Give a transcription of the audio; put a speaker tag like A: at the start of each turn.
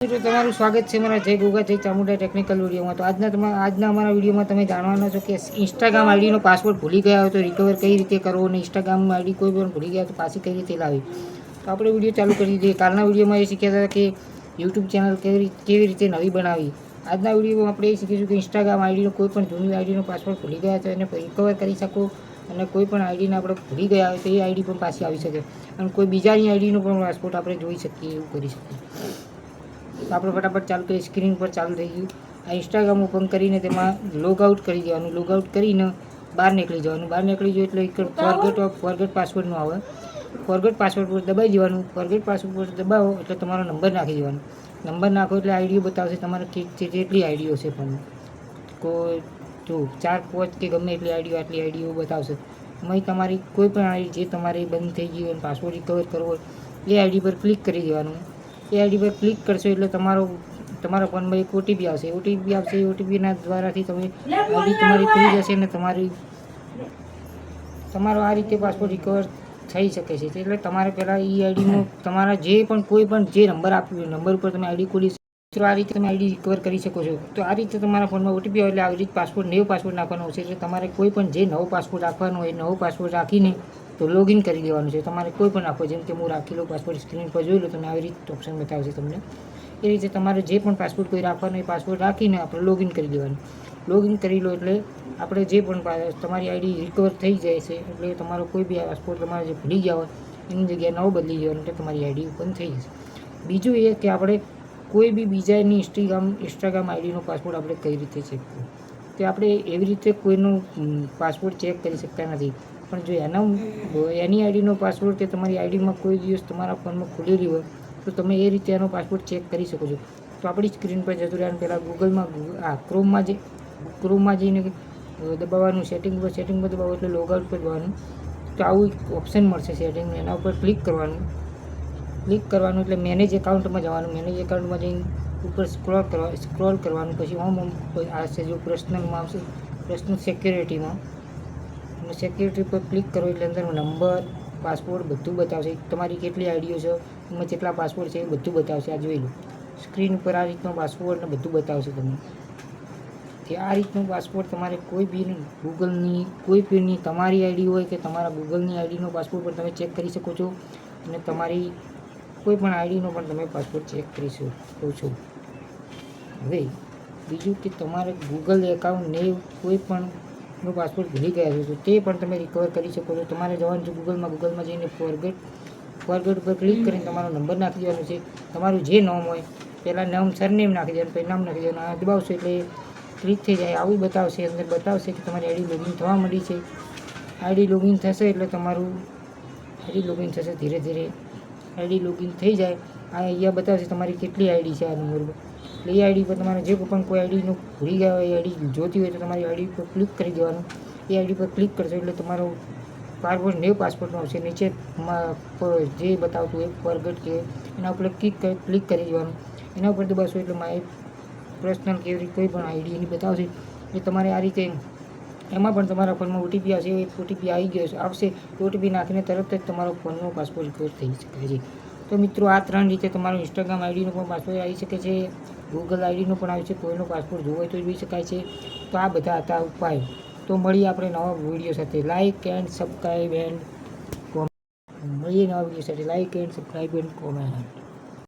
A: મિત્રો તમારું સ્વાગત છે મારા જય ગોગા જય ચામુંડા ટેકનિકલ વિડીયોમાં. તો આજના અમારા વિડીયોમાં તમે જાણવાના છો કે ઇન્સ્ટાગ્રામ આઈડીનો પાસવર્ડ ભૂલી ગયા હોય તો રિકવર કઈ રીતે કરવો, અને ઇન્સ્ટાગ્રામ આઈડી કોઈ પણ ભૂલી ગયા તો પાછી કઈ રીતે લાવી. તો આપણે વિડીયો ચાલુ કરી દઈએ. કાલના વિડીયોમાં એ શીખ્યા હતા કે યુટ્યુબ ચેનલ કેવી રીતે નવી બનાવી. આજના વિડીયોમાં આપણે એ શીખીશું કે ઇન્સ્ટાગ્રામ આઈડીનો કોઈ પણ જૂની આઈડીનો પાસવર્ડ ભૂલી ગયા તો એને રિકવર કરી શકો, અને કોઈ પણ આઈડીને આપણે ભૂલી ગયા હોય તો એ આઈડી પણ પાછી આવી શકે, અને કોઈ બીજાની આઈડીનો પણ પાસવર્ડ આપણે જોઈ શકીએ, એવું કરી શકીએ. તો આપણે ફટાફટ ચાલુ કરીએ. સ્ક્રીન પર ચાલુ થઈ ગયું. આ ઇન્સ્ટાગ્રામ ઓપન કરીને તેમાં લોગ આઉટ કરી દેવાનું. લોગ આઉટ કરીને બહાર નીકળી જવાનું. બહાર નીકળી જાય એટલે એક ફોરગેટ પાસવર્ડનું આવે. ફોરગેટ પાસવર્ડ પર દબાઈ દેવાનું. ફોરગેટ પાસવર્ડ પર દબાવો એટલે તમારો નંબર નાખી દેવાનો. નંબર નાખો એટલે આઈડીઓ બતાવશે તમારે જેટલી આઈડીઓ છે. પણ કોઈ જો 4 5 કે ગમે એટલી આઈડીઓ આટલી આઈડીઓ બતાવશે. એમાં તમારી કોઈ પણ આઈડી જે તમારી બંધ થઈ ગઈ હોય, પાસવર્ડ રિકવર કરવો હોય એ આઈડી પર ક્લિક કરી દેવાનું. એ આઈડી પર ક્લિક કરશો એટલે તમારા ફોનમાં એક ઓટીપી આવશે. ઓટીપી આવશે. એ ઓટીપીના દ્વારાથી તમે આઈડી તમારી ખુલી જશે, અને તમારો આ રીતે પાસવર્ડ રિકવર થઈ શકે છે. એટલે તમારે પહેલાં એ આઈડીનો તમારા જે પણ કોઈ પણ જે નંબર આપ્યો નંબર ઉપર તમે આઈડી ખોલી તો આ રીતે તમે આઈડી રિકવર કરી શકો છો. તો આ રીતે તમારા ફોનમાં ઓટીપી આવે એટલે આવી રીતે પાસવર્ડ નવો પાસવર્ડ નાખવાનો આવશે. એટલે તમારે કોઈ પણ જે નવો પાસવર્ડ રાખવાનો હોય નવો પાસવર્ડ રાખીને તો લોગિન કરી દેવાનું છે. તમારે કોઈ પણ રાખો, જેમ કે હું રાખેલો પાસવર્ડ સ્ક્રીન પર જોઈ લો, તમે આવી રીતે ઓપ્શન બતાવશે તમને. એ રીતે તમારે જે પણ પાસવર્ડ કોઈ રાખવાનો એ પાસવર્ડ રાખીને આપણે લોગિન કરી દેવાનું. લોગિન કરી લો એટલે આપણે જે પણ તમારી આઈડી રિકવર થઈ જાય છે. એટલે તમારો કોઈ બી પાસવર્ડ તમારે જે ભૂલી ગયા હોય એની જગ્યાએ નવો બદલી દેવાનો, એટલે તમારી આઈડી ઓપન થઈ જશે. બીજું એ કે આપણે કોઈ બી બીજાની ઇન્સ્ટાગ્રામ આઈડીનો પાસવર્ડ આપણે કઈ રીતે ચેક કરવો. તો આપણે એવી રીતે કોઈનો પાસવર્ડ ચેક કરી શકતા નથી. પણ જો એની આઈડીનો પાસવર્ડ કે તમારી આઈડીમાં કોઈ દિવસ તમારા ફોનમાં ખુલેલી હોય તો તમે એ રીતે એનો પાસવર્ડ ચેક કરી શકો છો. તો આપણી સ્ક્રીન પર જતું રહેવાનું. પહેલાં ક્રોમમાં જઈને દબાવવાનું. સેટિંગ પર દબાવો એટલે લોગ આઉટ પર દબાવવાનું. તો આવું એક ઓપ્શન મળશે સેટિંગનું, એના ઉપર ક્લિક કરવાનું. એટલે મેનેજ એકાઉન્ટમાં જવાનું. મેનેજ એકાઉન્ટમાં જઈને ઉપર સ્ક્રોલ કરવાનું. પછી હોમ આવશે, જો પર્સનલમાં આવશે, પર્સનલ સિક્યોરિટીમાં, અને સિક્યોરિટી પર ક્લિક કરો એટલે અંદર નંબર પાસવર્ડ બધું બતાવશે. તમારી કેટલી આઈડીઓ છે, એમાં જેટલા પાસવર્ડ છે એ બધું બતાવશે. આ જોઈ લો સ્ક્રીન ઉપર આ રીતનો પાસવર્ડ ને બધું બતાવશે તમને. કે આ રીતનો પાસવર્ડ તમારે કોઈ બી ગૂગલની કોઈ પણની તમારી આઈડી હોય કે તમારા ગૂગલની આઈડીનો પાસવર્ડ પણ તમે ચેક કરી શકો છો, અને તમારી કોઈ પણ આઈડીનો પણ તમે પાસવર્ડ ચેક કરી શકો છો. હવે બીજું કે તમારે ગૂગલ એકાઉન્ટને કોઈ પણ નો પાસવર્ડ ભૂલી ગયા છો તો તે પણ તમે રિકવર કરી શકો છો. તમારે જવાનું છે ગૂગલમાં જઈને ફોરગેટ પર ક્લિક કરીને તમારો નંબર નાખી દેવાનો છે. તમારું જે નામ હોય પહેલાં નામ સરનેમ નાખી દેવાનું, પછી નામ નાખી દેવાનું. આ દબાવશો એટલે ક્લિક થઈ જાય. આવું બતાવશે, અંદર બતાવશે કે તમારી આઈડી લોગિન થવા માંડી છે. આઈડી લોગિન થશે એટલે તમારું આઈડી લોગિન થશે. ધીરે ધીરે આઈડી લોગિન થઈ જાય. આ અહીંયા બતાવશે તમારી કેટલી આઈડી છે આ નંબર પર. એટલે એ આઈડી પર તમારે જે પણ કોઈ આઈડીનું ભૂલી ગયા હોય એ આઈડી જોતી હોય તો તમારી આઈડી પર ક્લિક કરી દેવાનું. એ આઈડી પર ક્લિક કરશો એટલે તમારો પાસવર્ડ ન્યૂ પાસવર્ડનો આવશે. નીચે જે બતાવતું હોય ફોરગેટ કે એના ઉપર ક્લિક કરી દેવાનું. એના ઉપર દબાવશો એટલે મારી પર્સનલ કેવી કોઈ પણ આઈડી એની બતાવશે. એ તમારે આ રીતે એમાં પણ તમારા ફોનમાં ઓટીપી આવશે. એ ઓટીપી આવી ગયો આવશે. ઓટીપી નાખીને તરત જ તમારો ફોનનો પાસવર્ડ રિકવર થઈ શકે છે. તો મિત્રો આ 3 રીતે તમારો ઇન્સ્ટાગ્રામ આઈડીનો પણ પાસવર્ડ આવી શકે છે. ગૂગલ આઈડીનો પણ આવી છે. કોઈનો પાસવર્ડ જોવો હોય તો જોઈ શકાય છે. તો આ બધા હતા ઉપાય. તો મળીએ આપણે નવા વિડીયો સાથે. Like and subscribe and comment. મળીએ નવા વિડીયો સાથે. Like and subscribe and comment.